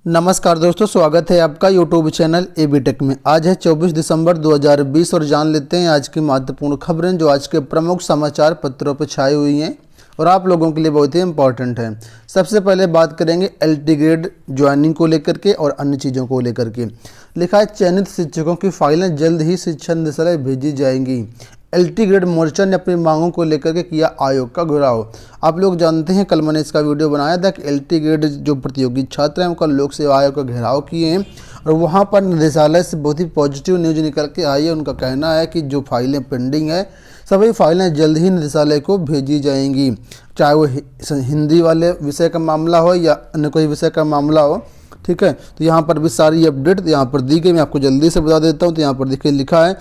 नमस्कार दोस्तों, स्वागत है आपका यूट्यूब चैनल एबी टेक में। आज है 24 दिसंबर 2020 और जान लेते हैं आज की महत्वपूर्ण खबरें जो आज के प्रमुख समाचार पत्रों पर छाई हुई हैं और आप लोगों के लिए बहुत ही इंपॉर्टेंट है। सबसे पहले बात करेंगे एलटी ग्रेड ज्वाइनिंग को लेकर के और अन्य चीज़ों को लेकर के। लिखा है चयनित शिक्षकों की फाइलें जल्द ही शिक्षा निदेशालय भेजी जाएंगी। एलटी ग्रेड मोर्चा ने अपनी मांगों को लेकर के किया आयोग का घेराव। आप लोग जानते हैं, कल मैंने इसका वीडियो बनाया था कि एलटी ग्रेड जो प्रतियोगी छात्र हैं उनका लोक सेवा आयोग का घेराव किए हैं और वहां पर निदेशालय से बहुत ही पॉजिटिव न्यूज निकल के आई है। उनका कहना है कि जो फाइलें पेंडिंग है सभी फाइलें जल्द ही निदेशालय को भेजी जाएंगी, चाहे वो हिंदी वाले विषय का मामला हो या अन्य कोई विषय का मामला हो। ठीक है, तो यहाँ पर भी सारी अपडेट यहाँ पर दी गई, मैं आपको जल्दी से बता देता हूँ। तो यहाँ पर देखिए लिखा है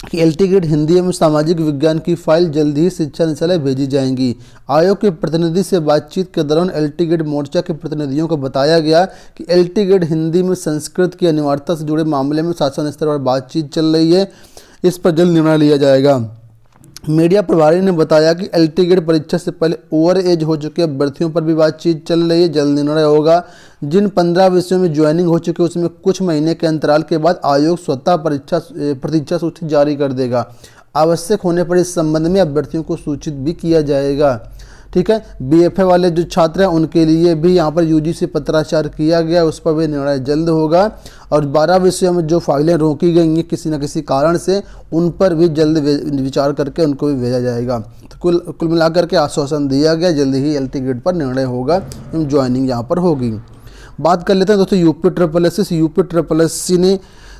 कि एलटी ग्रेड हिंदी एवं सामाजिक विज्ञान की फाइल जल्द ही शिक्षा निदेशालय भेजी जाएंगी। आयोग के प्रतिनिधि से बातचीत के दौरान एलटी ग्रेड मोर्चा के प्रतिनिधियों को बताया गया कि एलटी ग्रेड हिंदी में संस्कृत की अनिवार्यता से जुड़े मामले में शासन स्तर पर बातचीत चल रही है, इस पर जल्द निर्णय लिया जाएगा। मीडिया प्रभारी ने बताया कि एलटी ग्रेड परीक्षा से पहले ओवर एज हो चुके अभ्यर्थियों पर भी बातचीत चल रही है, जल्द निर्णय होगा। जिन 15 विषयों में ज्वाइनिंग हो चुके उसमें कुछ महीने के अंतराल के बाद आयोग स्वतः प्रतीक्षा सूची जारी कर देगा। आवश्यक होने पर इस संबंध में अभ्यर्थियों को सूचित भी किया जाएगा। ठीक है, बीएफए वाले जो छात्र हैं उनके लिए भी यहाँ पर यूजीसी पत्राचार किया गया, उस पर भी निर्णय जल्द होगा। और 12 विषयों में जो फाइलें रोकी गई हैं किसी न किसी कारण से, उन पर भी जल्द विचार करके उनको भी भेजा जाएगा। तो कुल मिलाकर के आश्वासन दिया गया, जल्द ही एलटी ग्रेड पर निर्णय होगा, ज्वाइनिंग यहाँ पर होगी। बात कर लेते हैं दोस्तों यूपी ट्रिपल एससी ने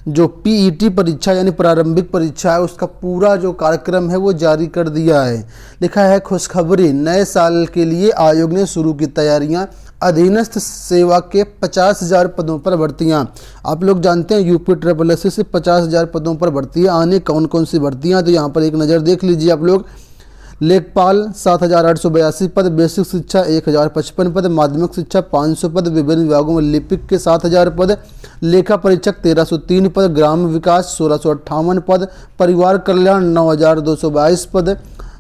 जो पीईटी परीक्षा यानी प्रारंभिक परीक्षा है उसका पूरा जो कार्यक्रम है वो जारी कर दिया है। लिखा है खुशखबरी, नए साल के लिए आयोग ने शुरू की तैयारियां, अधीनस्थ सेवा के 50,000 पदों पर भर्तियां। आप लोग जानते हैं यूपी ट्रिपल एससी से 50,000 पदों पर भर्तियां आने, कौन कौन सी भर्तियां, तो यहाँ पर एक नज़र देख लीजिए आप लोग। लेखपाल 7,882 पद, बेसिक शिक्षा 1,055 पद, माध्यमिक शिक्षा 500 पद, विभिन्न विभागों में लिपिक के 7,000 पद, लेखा परीक्षक 1,303 पद, ग्राम विकास 1,658 पद, परिवार कल्याण 9,222 पद,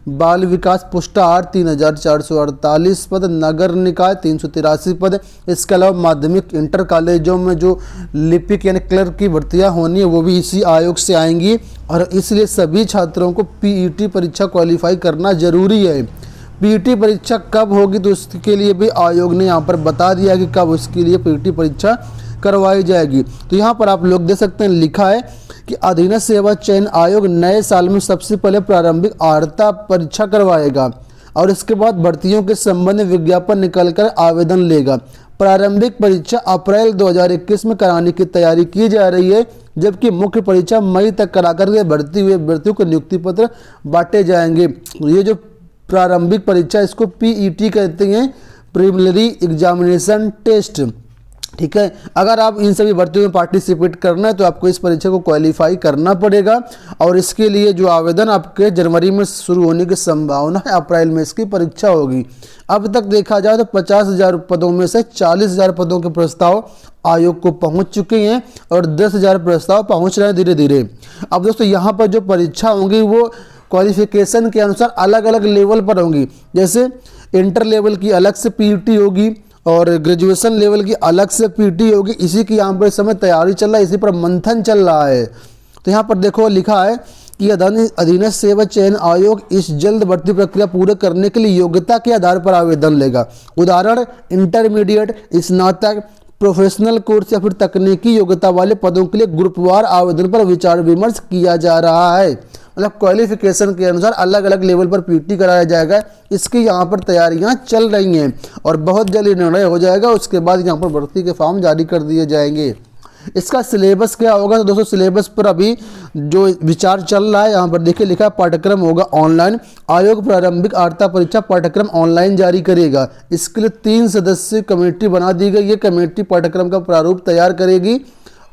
बाल विकास पुष्टाहार 3,448 पद, नगर निकाय 383 पद। इसके अलावा माध्यमिक इंटर कॉलेजों में जो लिपिक यानी क्लर्क की भर्तियां होनी है वो भी इसी आयोग से आएंगी और इसलिए सभी छात्रों को पीईटी परीक्षा क्वालिफाई करना जरूरी है। पीईटी परीक्षा कब होगी तो उसके लिए भी आयोग ने यहाँ पर बता दिया कि कब उसके लिए पीईटी परीक्षा करवाई जाएगी। तो यहाँ पर आप लोग देख सकते हैं, लिखा है कि अधीनस्थ सेवा चयन आयोग नए साल में सबसे पहले प्रारंभिक अर्हता परीक्षा करवाएगा और इसके बाद भर्तियों के संबंध में विज्ञापन निकालकर आवेदन लेगा। प्रारंभिक परीक्षा अप्रैल 2021 में कराने की तैयारी की जा रही है, जबकि मुख्य परीक्षा मई तक कराकर के भर्ती हुए अभ्यर्थियों को नियुक्ति पत्र बांटे जाएंगे। ये जो प्रारंभिक परीक्षा इसको पीईटी कहते हैं, प्रीलिमिनरी एग्जामिनेशन टेस्ट। ठीक है, अगर आप इन सभी भर्तियों में पार्टिसिपेट करना है तो आपको इस परीक्षा को क्वालिफाई करना पड़ेगा और इसके लिए जो आवेदन आपके जनवरी में शुरू होने की संभावना है, अप्रैल में इसकी परीक्षा होगी। अब तक देखा जाए तो 50,000 पदों में से 40,000 पदों के प्रस्ताव आयोग को पहुंच चुके हैं और 10,000 प्रस्ताव पहुंच रहे हैं धीरे धीरे। अब दोस्तों यहाँ पर जो परीक्षा होंगी वो क्वालिफिकेशन के अनुसार अलग अलग लेवल पर होंगी। जैसे इंटर लेवल की अलग से पीईटी होगी और ग्रेजुएशन लेवल की अलग से पीटी होगी। इसी की यहाँ पर समय तैयारी चल रहा है, इसी पर मंथन चल रहा है। तो यहाँ पर देखो लिखा है कि अधीनस्थ सेवा चयन आयोग इस जल्द भर्ती प्रक्रिया पूरे करने के लिए योग्यता के आधार पर आवेदन लेगा। उदाहरण इंटरमीडिएट, स्नातक, प्रोफेशनल कोर्स या फिर तकनीकी योग्यता वाले पदों के लिए ग्रुपवार आवेदन पर विचार विमर्श किया जा रहा है। मतलब क्वालिफिकेशन के अनुसार अलग अलग लेवल पर पीटी कराया जाएगा। इसकी यहाँ पर तैयारियाँ चल रही हैं और बहुत जल्द निर्णय हो जाएगा। उसके बाद यहाँ पर भर्ती के फॉर्म जारी कर दिए जाएंगे। इसका सिलेबस क्या होगा तो दोस्तों सिलेबस पर अभी जो विचार चल रहा है, यहाँ पर देखिए लिखा है पाठ्यक्रम होगा ऑनलाइन। आयोग प्रारंभिक अर्हता परीक्षा पाठ्यक्रम ऑनलाइन जारी करेगा। इसके लिए 3 सदस्यीय कमेटी बना दी गई। ये कमेटी पाठ्यक्रम का प्रारूप तैयार करेगी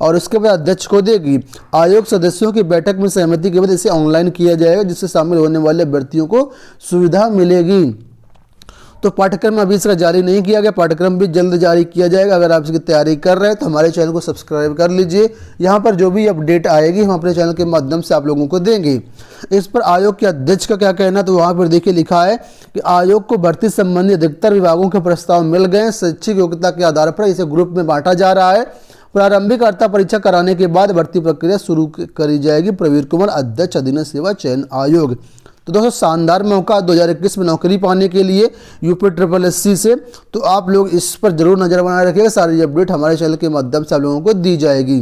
और उसके बाद अध्यक्ष को देगी। आयोग सदस्यों की बैठक में सहमति के बाद इसे ऑनलाइन किया जाएगा, जिससे शामिल होने वाले अभ्यर्थियों को सुविधा मिलेगी। तो पाठ्यक्रम अभी इसका जारी नहीं किया गया, पाठ्यक्रम भी जल्द जारी किया जाएगा। अगर आप इसकी तैयारी कर रहे हैं तो हमारे चैनल को सब्सक्राइब कर लीजिए। यहाँ पर जो भी अपडेट आएगी हम अपने चैनल के माध्यम से आप लोगों को देंगे। इस पर आयोग के अध्यक्ष का क्या कहना, तो वहाँ पर देखिए लिखा है कि आयोग को भर्ती संबंधी अधिकतर विभागों के प्रस्ताव मिल गए। शैक्षिक योग्यता के आधार पर इसे ग्रुप में बांटा जा रहा है। प्रारंभिक अर्हता परीक्षा कराने के बाद भर्ती प्रक्रिया शुरू करी जाएगी। प्रवीर कुमार, अध्यक्ष अधीनस्थ सेवा चयन आयोग। तो दोस्तों शानदार मौका 2021 में नौकरी पाने के लिए यूपी SSC से, तो आप लोग इस पर जरूर नजर बनाए रखिएगा। सारी अपडेट हमारे चैनल के माध्यम से आप लोगों को दी जाएगी।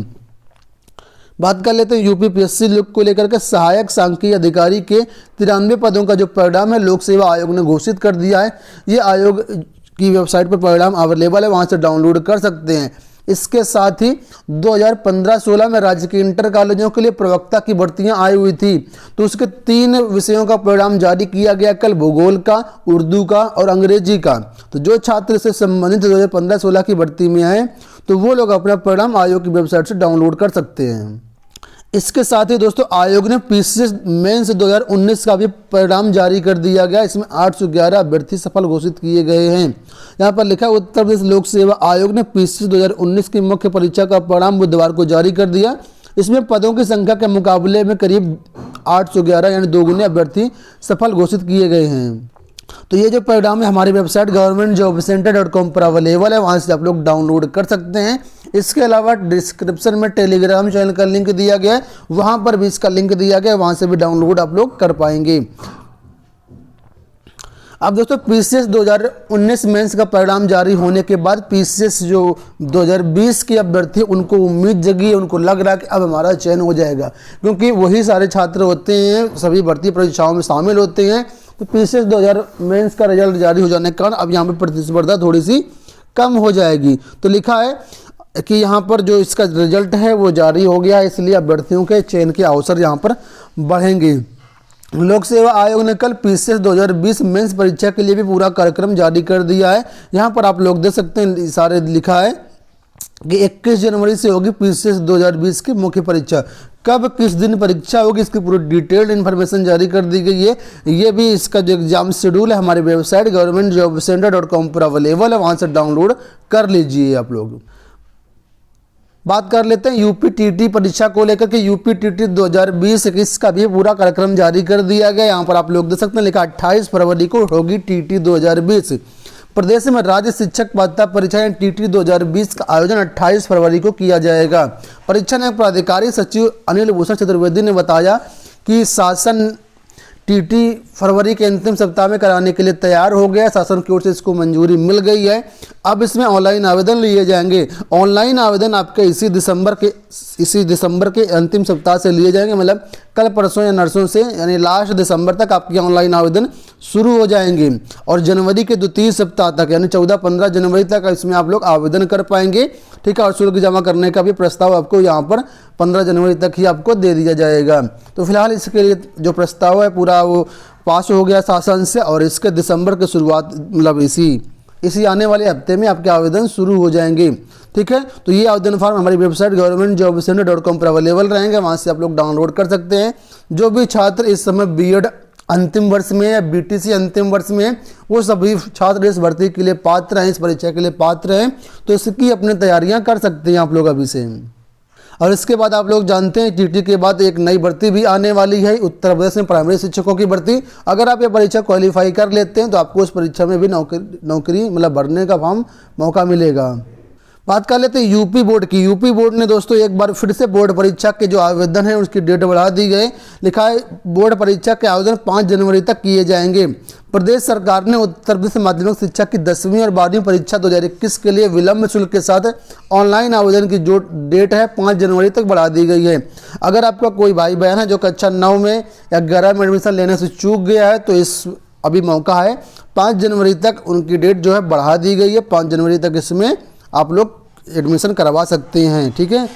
बात कर लेते हैं यूपी PSC को लेकर के। सहायक सांख्यिकी अधिकारी के 93 पदों का जो परिणाम है लोक सेवा आयोग ने घोषित कर दिया है। ये आयोग की वेबसाइट पर परिणाम अवेलेबल है, वहां से डाउनलोड कर सकते हैं। इसके साथ ही 2015-16 में राज्य के इंटर कॉलेजों के लिए प्रवक्ता की भर्तियां आई हुई थी, तो उसके 3 विषयों का परिणाम जारी किया गया कल, भूगोल का, उर्दू का और अंग्रेजी का। तो जो छात्र से संबंधित 2015-16 की भर्ती में आए तो वो लोग अपना परिणाम आयोग की वेबसाइट से डाउनलोड कर सकते हैं। इसके साथ ही दोस्तों आयोग ने PCS मेंस 2019 का भी परिणाम जारी कर दिया गया। इसमें 811 अभ्यर्थी सफल घोषित किए गए हैं। यहाँ पर लिखा है उत्तर प्रदेश लोक सेवा आयोग ने PCS 2019 की मुख्य परीक्षा का परिणाम बुधवार को जारी कर दिया। इसमें पदों की संख्या के मुकाबले में करीब 811 यानी 2 गुने अभ्यर्थी सफल घोषित किए गए हैं। तो ये जो परिणाम है हमारी वेबसाइट governmentjobcenter.com पर अवेलेबल है, वहाँ से आप लोग डाउनलोड कर सकते हैं। इसके अलावा डिस्क्रिप्शन में टेलीग्राम चैनल का लिंक दिया गया है, वहाँ पर भी इसका लिंक दिया गया है, वहाँ से भी डाउनलोड आप लोग कर पाएंगे। अब दोस्तों PCS 2019 मेंस का परिणाम जारी होने के बाद PCS जो 2020 के अभ्यर्थी उनको उम्मीद जगी है, उनको लग रहा है कि अब हमारा चयन हो जाएगा, क्योंकि वही सारे छात्र होते हैं सभी भर्ती परीक्षाओं में शामिल होते हैं। तो PCS 2000 मेंस का रिजल्ट जारी हो जाने के कारण अब यहाँ पर प्रतिस्पर्धा थोड़ी सी कम हो जाएगी। तो लिखा है कि यहाँ पर जो इसका रिजल्ट है वो जारी हो गया है, इसलिए अभ्यर्थियों के चयन के अवसर यहाँ पर बढ़ेंगे। लोक सेवा आयोग ने कल PCS 2020 मेंस परीक्षा के लिए भी पूरा कार्यक्रम जारी कर दिया है। यहाँ पर आप लोग देख सकते हैं सारे लिखा है कि 21 जनवरी से होगी PCS 2020 की मुख्य परीक्षा। कब किस दिन परीक्षा होगी इसकी पूरी डिटेल्ड इन्फॉर्मेशन जारी कर दी गई है। ये भी इसका जो एग्जाम शेड्यूल है हमारी वेबसाइट governmentjobcenter.com पर अवेलेबल है, वहाँ से डाउनलोड कर लीजिए आप लोग। बात कर लेते हैं UPTT परीक्षा को लेकर के। UPTT 2020-21 का भी पूरा कार्यक्रम जारी कर दिया गया। यहाँ पर आप लोग देख सकते हैं लिखा 28 फरवरी को होगी TT 2020। प्रदेश में राज्य शिक्षक पात्रता परीक्षा TT 2020 का आयोजन 28 फरवरी को किया जाएगा। परीक्षा नायक प्राधिकारी सचिव अनिल भूषण चतुर्वेदी ने बताया कि शासन TT फरवरी के अंतिम सप्ताह में कराने के लिए तैयार हो गया। शासन की ओर से इसको मंजूरी मिल गई है। अब इसमें ऑनलाइन आवेदन लिए जाएंगे। ऑनलाइन आवेदन आपके इसी दिसंबर के अंतिम सप्ताह से लिए जाएंगे, मतलब कल परसों या नरसों से, यानी लास्ट दिसंबर तक आपके ऑनलाइन आवेदन शुरू हो जाएंगे। और जनवरी के द्वितीय सप्ताह तक यानी 14-15 जनवरी तक इसमें आप लोग आवेदन कर पाएंगे। ठीक है, और शुल्क जमा करने का भी प्रस्ताव आपको यहाँ पर 15 जनवरी तक ही आपको दे दिया जाएगा। तो फिलहाल इसके लिए जो प्रस्ताव है पूरा वो पास हो गया शासन से, और इसके दिसंबर की शुरुआत मतलब इसी आने वाले हफ्ते में आपके आवेदन शुरू हो जाएंगे। ठीक है, तो ये आवेदन फॉर्म हमारी वेबसाइट governmentjobcenter.com पर अवेलेबल रहेंगे, वहाँ से आप लोग डाउनलोड कर सकते हैं। जो भी छात्र इस समय B.Ed अंतिम वर्ष में या BTC अंतिम वर्ष में है, वो सभी छात्र इस भर्ती के लिए पात्र हैं, इस परीक्षा के लिए पात्र हैं। तो इसकी अपनी तैयारियां कर सकते हैं आप लोग अभी से। और इसके बाद आप लोग जानते हैं TT के बाद एक नई भर्ती भी आने वाली है, उत्तर प्रदेश में प्राइमरी शिक्षकों की भर्ती। अगर आप ये परीक्षा क्वालिफाई कर लेते हैं तो आपको उस परीक्षा में भी नौकरी मतलब भरने का फॉर्म मौका मिलेगा। बात कर लेते हैं यूपी बोर्ड की। यूपी बोर्ड ने दोस्तों एक बार फिर से बोर्ड परीक्षा के जो आवेदन है उसकी डेट बढ़ा दी गई। लिखा है बोर्ड परीक्षा के आवेदन 5 जनवरी तक किए जाएंगे। प्रदेश सरकार ने उत्तर प्रदेश माध्यमिक शिक्षा की 10वीं और 12वीं परीक्षा 2021 के लिए विलंब शुल्क के साथ ऑनलाइन आवेदन की जो डेट है 5 जनवरी तक बढ़ा दी गई है। अगर आपका कोई भाई बहन है जो कक्षा 9 में या 11 में एडमिशन लेने से चूक गया है तो इस अभी मौका है, 5 जनवरी तक उनकी डेट जो है बढ़ा दी गई है। 5 जनवरी तक इसमें आप लोग एडमिशन करवा सकते हैं। ठीक है,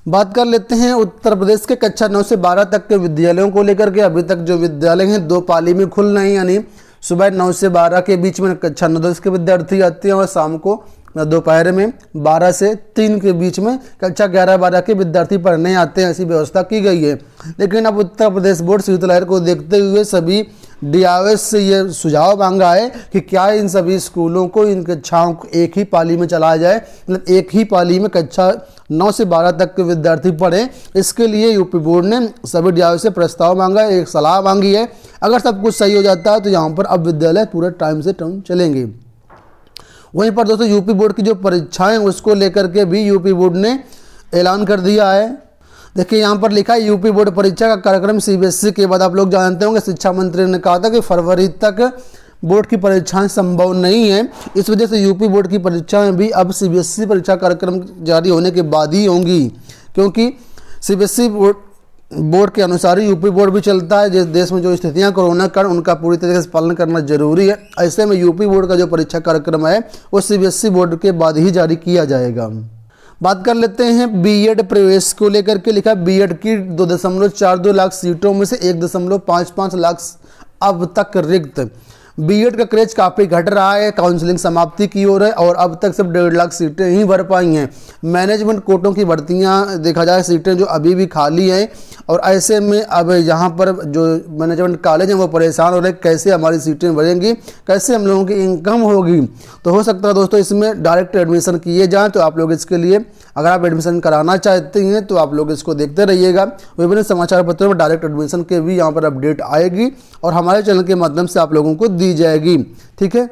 बात कर लेते हैं उत्तर प्रदेश के कक्षा 9 से 12 तक के विद्यालयों को लेकर के। अभी तक जो विद्यालय हैं 2 पाली में खुल रहे हैं, यानी सुबह 9 से 12 के बीच में कक्षा 9-10 के विद्यार्थी आते हैं और शाम को दोपहर में 12 से 3 के बीच में कक्षा 11-12 के विद्यार्थी पढ़ने आते हैं। ऐसी व्यवस्था की गई है। लेकिन अब उत्तर प्रदेश बोर्ड शीतलहर को देखते हुए सभी DIOS से ये सुझाव मांगा है कि क्या इन सभी स्कूलों को इन कक्षाओं को एक ही पाली में चलाया जाए, मतलब एक ही पाली में कक्षा 9 से 12 तक के विद्यार्थी पढ़ें। इसके लिए यूपी बोर्ड ने सभी DIOS से प्रस्ताव मांगा है, एक सलाह मांगी है। अगर सब कुछ सही हो जाता है तो यहाँ पर अब विद्यालय पूरे टाइम से टर्म चलेंगे। वहीं पर दोस्तों यूपी बोर्ड की जो परीक्षाएं उसको लेकर के भी यूपी बोर्ड ने ऐलान कर दिया है। देखिए यहाँ पर लिखा है यूपी बोर्ड परीक्षा का कार्यक्रम CBSE के बाद, आप लोग जानते होंगे शिक्षा मंत्री ने कहा था कि फरवरी तक बोर्ड की परीक्षाएं संभव नहीं है। इस वजह से यूपी बोर्ड की परीक्षाएं भी अब CBSE परीक्षा कार्यक्रम जारी होने के बाद ही होंगी, क्योंकि CBSE बोर्ड के अनुसार ही यूपी बोर्ड भी चलता है। जिस देश में जो स्थितियां कोरोना कारण उनका पूरी तरीके से पालन करना जरूरी है। ऐसे में यूपी बोर्ड का जो परीक्षा कार्यक्रम है वो CBSE बोर्ड के बाद ही जारी किया जाएगा। बात कर लेते हैं B.Ed प्रवेश को लेकर के। लिखा B.Ed की 2.42 लाख सीटों में से 1.55 लाख अब तक रिक्त। B.Ed का क्रेज काफ़ी घट रहा है, काउंसलिंग समाप्ति की ओर है और अब तक सिर्फ 1.5 लाख सीटें ही भर पाई हैं। मैनेजमेंट कोटों की भर्तियां देखा जाए सीटें जो अभी भी खाली हैं, और ऐसे में अब यहाँ पर जो मैनेजमेंट कॉलेज हैं वो परेशान हो रहे हैं, कैसे हमारी सीटें बढ़ेंगी, कैसे हम लोगों की इनकम होगी। तो हो सकता है दोस्तों इसमें डायरेक्ट एडमिशन किए जाएँ, तो आप लोग इसके लिए अगर आप एडमिशन कराना चाहते हैं तो आप लोग इसको देखते रहिएगा। विभिन्न समाचार पत्रों में डायरेक्ट एडमिशन के भी यहाँ पर अपडेट आएगी और हमारे चैनल के माध्यम से आप लोगों को दी जाएगी। ठीक है,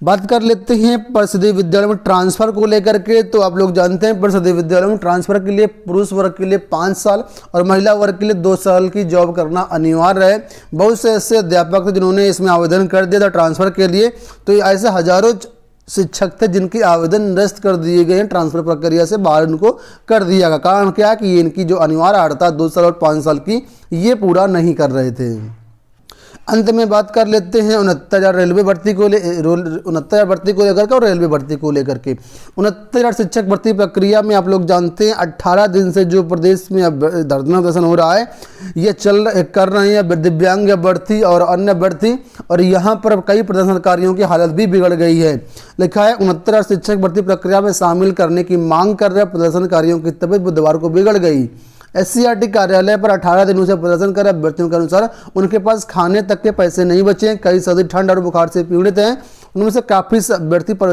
बात कर लेते हैं परिषदीय विद्यालय में ट्रांसफर को लेकर के। तो आप लोग जानते हैं परिषदीय विद्यालय में ट्रांसफर के लिए पुरुष वर्ग के लिए 5 साल और महिला वर्ग के लिए 2 साल की जॉब करना अनिवार्य है। बहुत से ऐसे अध्यापक थे जिन्होंने इसमें आवेदन कर दिया था ट्रांसफर के लिए, तो ऐसे हजारों शिक्षक थे जिनके आवेदन निरस्त कर दिए गए हैं, ट्रांसफर प्रक्रिया से बाहर इनको कर दिया गया। कारण क्या है कि ये इनकी जो अनिवार्य अर्हता 2 साल और 5 साल की ये पूरा नहीं कर रहे थे। अंत में बात कर लेते हैं 69,000 रेलवे भर्ती को 69,000 भर्ती को लेकर के और रेलवे भर्ती को लेकर के। 69,000 शिक्षक भर्ती प्रक्रिया में आप लोग जानते हैं 18 दिन से जो प्रदेश में अब धरना प्रदर्शन हो रहा है ये कर रहे हैं दिव्यांग अभ्यर्थी और अन्य अभ्यर्थी, और यहाँ पर कई प्रदर्शनकारियों की हालत भी बिगड़ गई है। लिखा है 69,000 शिक्षक भर्ती प्रक्रिया में शामिल करने की मांग कर रहे प्रदर्शनकारियों की तबीयत बुधवार को बिगड़ गई। SCRT कार्यालय पर 18 दिनों से प्रदर्शन कर अभ्यर्थियों के अनुसार उनके पास खाने तक के पैसे नहीं बचे हैं। कई सर्दी ठंड और बुखार से पीड़ित हैं। उनमें से काफ़ी अभ्यर्थी पर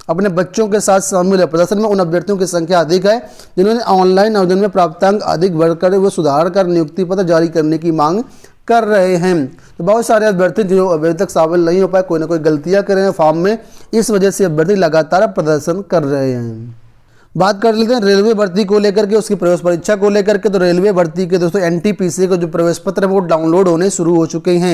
अपने बच्चों के साथ शामिल है। प्रदर्शन में उन अभ्यर्थियों की संख्या अधिक है जिन्होंने ऑनलाइन आवेदन में प्राप्तांक अधिक बढ़कर वो सुधार कर नियुक्ति पत्र जारी करने की मांग कर रहे हैं। तो बहुत सारे अभ्यर्थी जो अभी तक शामिल नहीं हो पाए, कोई ना कोई गलतियां कर रहे हैं फॉर्म में, इस वजह से अभ्यर्थी लगातार प्रदर्शन कर रहे हैं। बात कर लेते हैं रेलवे भर्ती को लेकर के, उसकी प्रवेश परीक्षा को लेकर के। तो रेलवे भर्ती के दोस्तों NTPC के जो प्रवेश पत्र है वो डाउनलोड होने शुरू हो चुके हैं।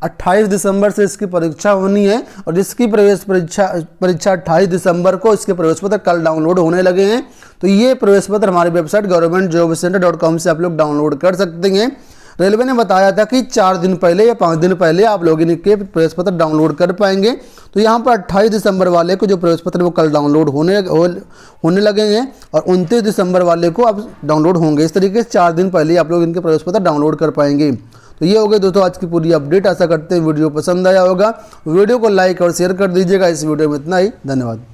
28 दिसंबर से इसकी परीक्षा होनी है और जिसकी प्रवेश परीक्षा 28 दिसंबर को, इसके प्रवेश पत्र कल डाउनलोड होने लगे हैं। तो ये प्रवेश पत्र हमारी वेबसाइट governmentjobcenter.com से आप लोग डाउनलोड कर सकते हैं। रेलवे ने बताया था कि 4 दिन पहले या 5 दिन पहले आप लोग इनके प्रवेश पत्र डाउनलोड कर पाएंगे। तो यहाँ पर 28 दिसंबर वाले को जो प्रवेश पत्र वो कल डाउनलोड होने लगे हैं और 29 दिसंबर वाले को अब डाउनलोड होंगे। इस तरीके से 4 दिन पहले आप लोग इनके प्रवेश पत्र डाउनलोड कर पाएंगे। तो ये हो गए दोस्तों आज की पूरी अपडेट। आशा करते हैं वीडियो पसंद आया होगा। वीडियो को लाइक और शेयर कर दीजिएगा। इस वीडियो में इतना ही, धन्यवाद।